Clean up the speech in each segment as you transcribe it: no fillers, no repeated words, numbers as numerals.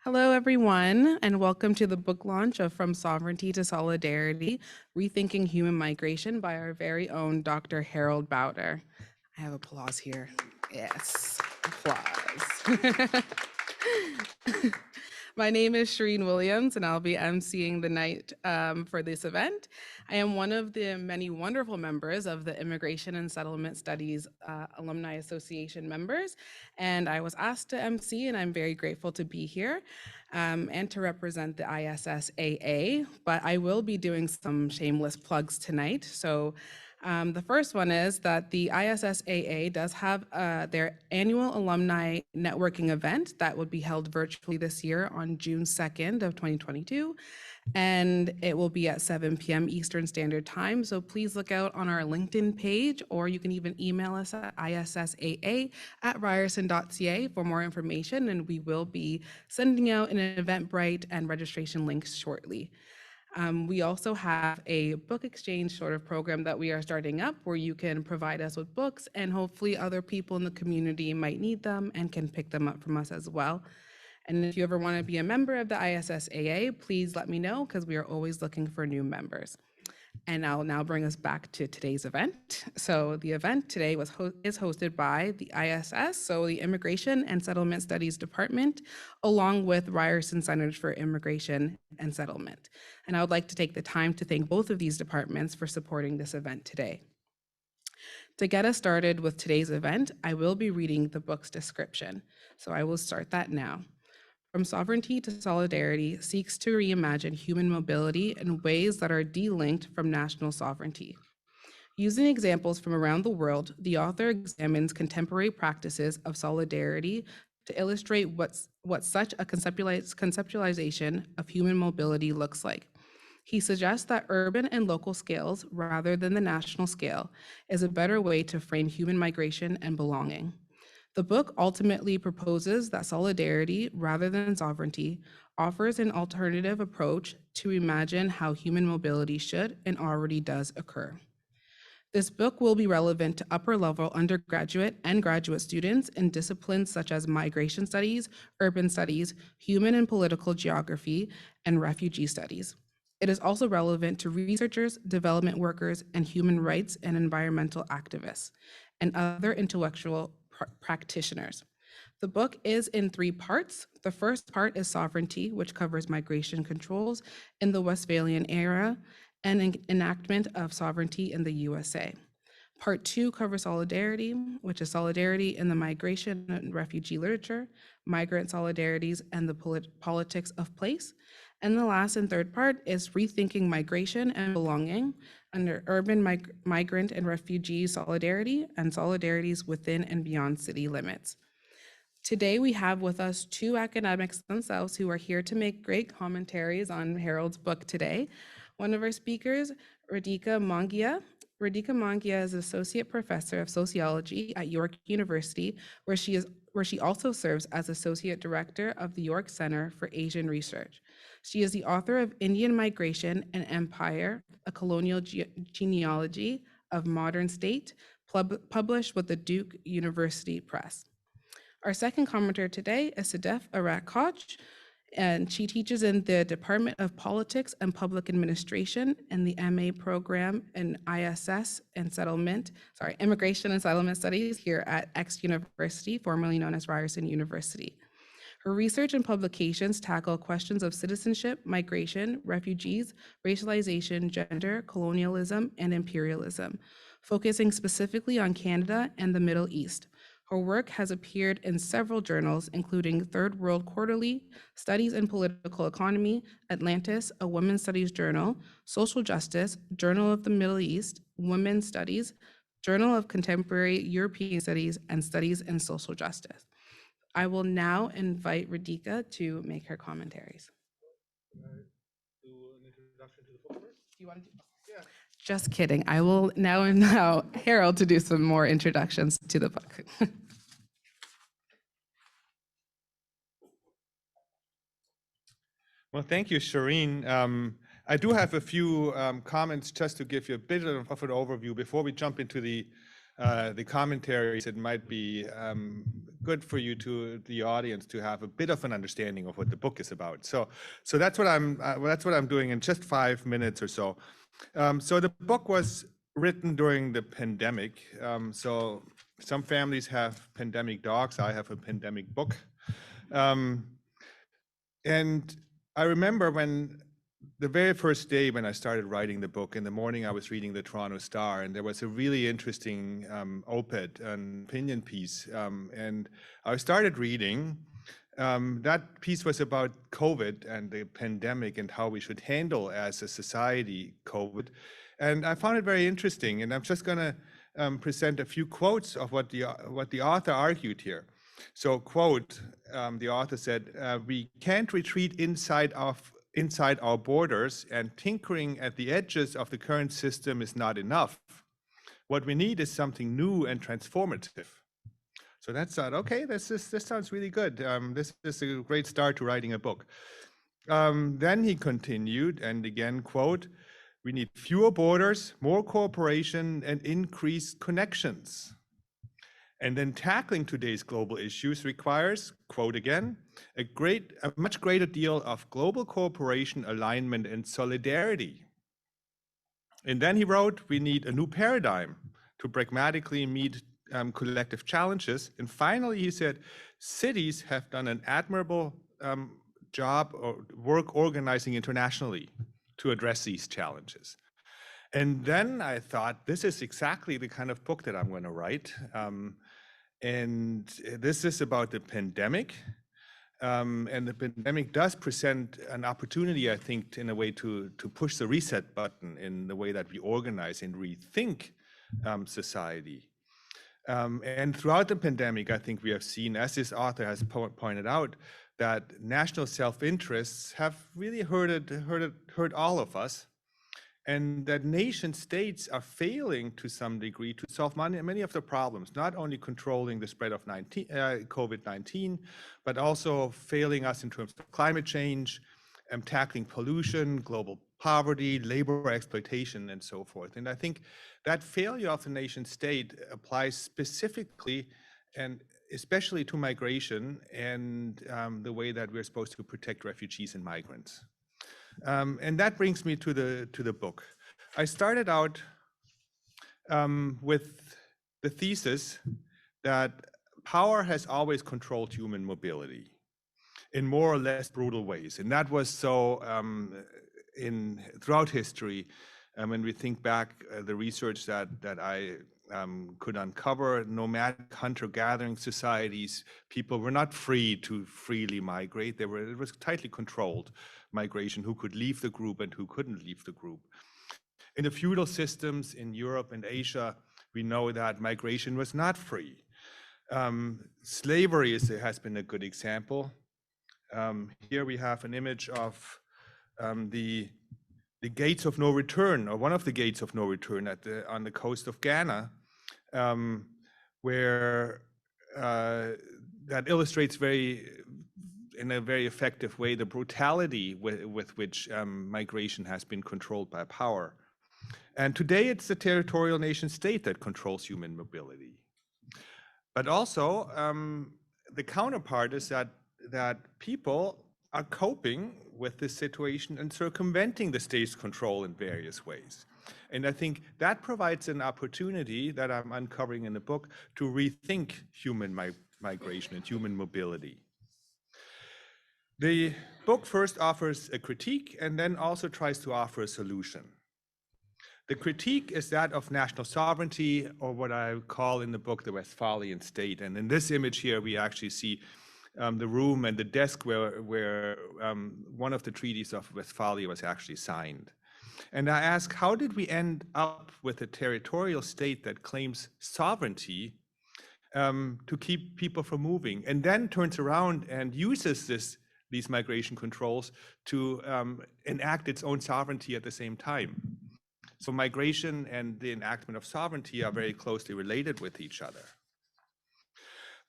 Hello, everyone, and welcome to the book launch of From Sovereignty to Solidarity, Rethinking Human Migration by our very own Dr. Harald Bauder. I have applause here. Yes, applause. My name is Shireen Williams, and I'll be emceeing the night for this event. I am one of the many wonderful members of the Immigration and Settlement Studies Alumni Association members, and I was asked to MC, and I'm very grateful to be here and to represent the ISSAA, but I will be doing some shameless plugs tonight. So the first one is that the ISSAA does have their annual alumni networking event that would be held virtually this year on June 2nd of 2022. And it will be at 7 p.m. Eastern Standard Time. So please look out on our LinkedIn page, or you can even email us at issaa@ryerson.ca for more information. And we will be sending out an Eventbrite and registration links shortly. We also have a book exchange sort of program that we are starting up where you can provide us with books, and hopefully other people in the community might need them and can pick them up from us as well. And if you ever want to be a member of the ISSAA, please let me know, because we are always looking for new members. And I'll now bring us back to today's event. So the event today is hosted by the ISS, so the Immigration and Settlement Studies Department, along with Ryerson Centers for Immigration and Settlement. And I would like to take the time to thank both of these departments for supporting this event today. To get us started with today's event, I will be reading the book's description. So I will start that now. From Sovereignty to Solidarity seeks to reimagine human mobility in ways that are delinked from national sovereignty. Using examples from around the world, the author examines contemporary practices of solidarity to illustrate what such a conceptualization of human mobility looks like. He suggests that urban and local scales, rather than the national scale, is a better way to frame human migration and belonging. The book ultimately proposes that solidarity, rather than sovereignty, offers an alternative approach to imagine how human mobility should and already does occur. This book will be relevant to upper-level undergraduate and graduate students in disciplines such as migration studies, urban studies, human and political geography, and refugee studies. It is also relevant to researchers, development workers, and human rights and environmental activists, and other intellectual practitioners. The book is in 3 parts. The first part is Sovereignty, which covers migration controls in the Westphalian era and enactment of sovereignty in the USA. Part 2 covers Solidarity, which is solidarity in the migration and refugee literature, migrant solidarities, and the politics of place. And the last and third part is Rethinking Migration and Belonging under urban migrant and refugee solidarity and solidarities within and beyond city limits. Today, we have with us 2 academics themselves who are here to make great commentaries on Harald's book today. One of our speakers, Radhika Mangia. Radhika Mangia is Associate Professor of Sociology at York University, where she also serves as Associate Director of the York Center for Asian Research. She is the author of Indian Migration and Empire, a Colonial Genealogy of Modern State, published with the Duke University Press. Our second commentator today is Sedef Arak-Koch, and she teaches in the Department of Politics and Public Administration in the MA program in Immigration and Settlement Studies here at X University, formerly known as Ryerson University. Her research and publications tackle questions of citizenship, migration, refugees, racialization, gender, colonialism, and imperialism, focusing specifically on Canada and the Middle East. Her work has appeared in several journals, including Third World Quarterly, Studies in Political Economy, Atlantis, a Women's Studies Journal, Social Justice, Journal of the Middle East, Women's Studies, Journal of Contemporary European Studies, and Studies in Social Justice. I will now invite Radhika to make her commentaries. Do an introduction to the book first? Do you want to do? Yeah. Just kidding. I will now allow Harald to do some more introductions to the book. Well, thank you, Shireen. I do have a few comments just to give you a bit of an overview before we jump into the commentaries. It might be good for you, to the audience, to have a bit of an understanding of what the book is about. So that's what I'm doing in just 5 minutes or so. So the book was written during the pandemic. So some families have pandemic dogs. I have a pandemic book. Um, and I remember when the very first day when I started writing the book, in the morning I was reading the Toronto Star, and there was a really interesting op-ed, an opinion piece, and I started reading. That piece was about COVID and the pandemic and how we should handle as a society COVID, and I found it very interesting. And I'm just going to present a few quotes of what the author argued here. So, quote, the author said, "We can't retreat inside our borders, and tinkering at the edges of the current system is not enough. What we need is something new and transformative." So that sounded okay. This sounds really good. This is a great start to writing a book. Then he continued, and again, quote, "We need fewer borders, more cooperation, and increased connections. And then tackling today's global issues requires," quote again, a much greater deal of global cooperation, alignment, and solidarity." And then he wrote, "We need a new paradigm to pragmatically meet collective challenges." And finally, he said, "Cities have done an admirable job or work organizing internationally to address these challenges." And then I thought, this is exactly the kind of book that I'm going to write. And this is about the pandemic. And the pandemic does present an opportunity, I think, in a way to push the reset button in the way that we organize and rethink society. And throughout the pandemic, I think we have seen, as this author has pointed out, that national self-interests have really hurt all of us, and that nation states are failing to some degree to solve many of the problems, not only controlling the spread of COVID-19, but also failing us in terms of climate change, tackling pollution, global poverty, labor exploitation, and so forth. And I think that failure of the nation state applies specifically and especially to migration and the way that we're supposed to protect refugees and migrants. And that brings me to the book. I started out with the thesis that power has always controlled human mobility in more or less brutal ways, and that was so throughout history. When we think back, the research that I could uncover, nomadic hunter-gathering societies, people were not free to freely migrate. It was tightly controlled migration, who could leave the group and who couldn't leave the group. In the feudal systems in Europe and Asia, we know that migration was not free. Slavery has been a good example. Here we have an image of the gates of no return, or one of the gates of no return on the coast of Ghana, where that illustrates in a very effective way the brutality with which migration has been controlled by power. And today it's the territorial nation state that controls human mobility. But also the counterpart is that people are coping with this situation and circumventing the state's control in various ways. And I think that provides an opportunity that I'm uncovering in the book to rethink human migration and human mobility. The book first offers a critique and then also tries to offer a solution. The critique is that of national sovereignty, or what I call in the book the Westphalian state. And in this image here, we actually see the room and the desk where one of the treaties of Westphalia was actually signed. And I ask, how did we end up with a territorial state that claims sovereignty to keep people from moving, and then turns around and uses these migration controls to enact its own sovereignty at the same time? So migration and the enactment of sovereignty are very closely related with each other.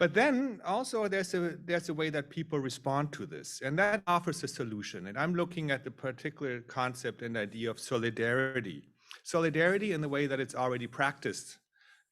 But then also there's a way that people respond to this, and that offers a solution. And I'm looking at the particular concept and idea of solidarity. Solidarity in the way that it's already practiced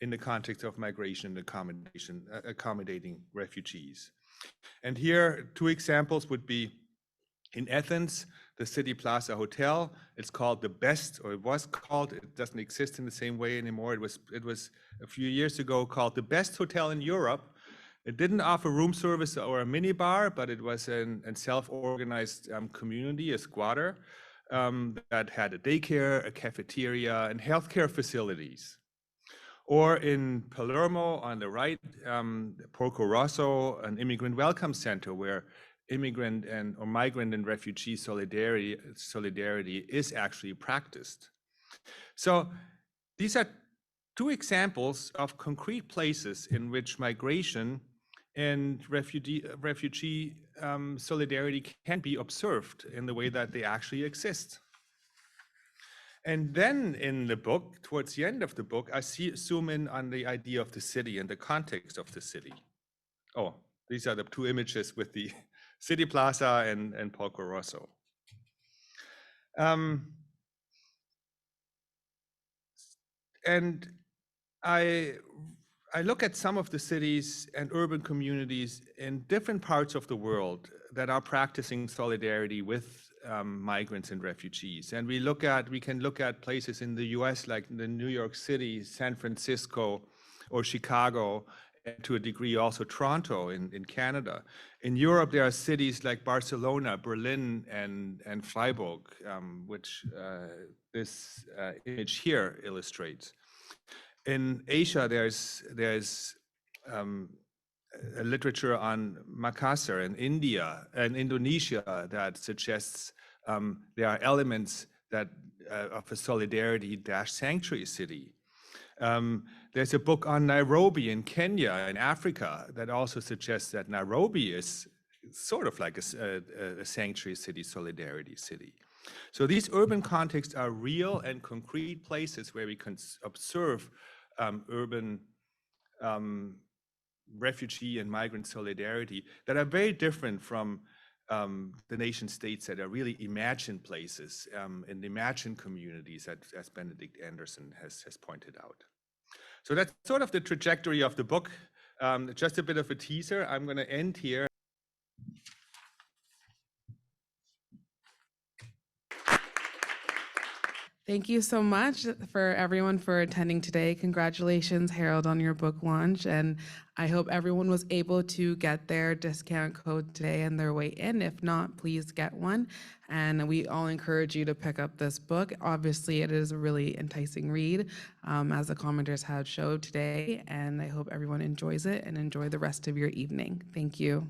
in the context of migration and accommodation, accommodating refugees. And here, two examples would be in Athens, the City Plaza Hotel. It's called the best, or it was called, it doesn't exist in the same way anymore. It was a few years ago called the best hotel in Europe. It didn't offer room service or a minibar, but it was a self-organized community, a squatter, that had a daycare, a cafeteria, and healthcare facilities. Or in Palermo on the right, Porco Rosso, an immigrant welcome center where immigrant or migrant and refugee solidarity is actually practiced. So these are two examples of concrete places in which migration and refugee solidarity can be observed in the way that they actually exist. And then in the book, towards the end of the book, I zoom in on the idea of the city and the context of the city. Oh, these are the two images with the City Plaza and Porco Rosso. And I look at some of the cities and urban communities in different parts of the world that are practicing solidarity with migrants and refugees. And we can look at places in the US like the New York City, San Francisco, or Chicago, and to a degree also Toronto in Canada. In Europe, there are cities like Barcelona, Berlin, and Freiburg, which this image here illustrates. In Asia, there's a literature on Makassar in India and Indonesia that suggests there are elements that of a solidarity-sanctuary city. There's a book on Nairobi in Kenya, in Africa, that also suggests that Nairobi is sort of like a sanctuary city, solidarity city. So these urban contexts are real and concrete places where we can observe urban refugee and migrant solidarity that are very different from the nation states that are really imagined places and imagined communities, as Benedict Anderson has pointed out. So that's sort of the trajectory of the book. Just a bit of a teaser. I'm going to end here. Thank you so much for everyone for attending today. Congratulations, Harald, on your book launch. And I hope everyone was able to get their discount code today on their way in. If not, please get one. And we all encourage you to pick up this book. Obviously, it is a really enticing read, as the commenters have showed today. And I hope everyone enjoys it and enjoy the rest of your evening. Thank you.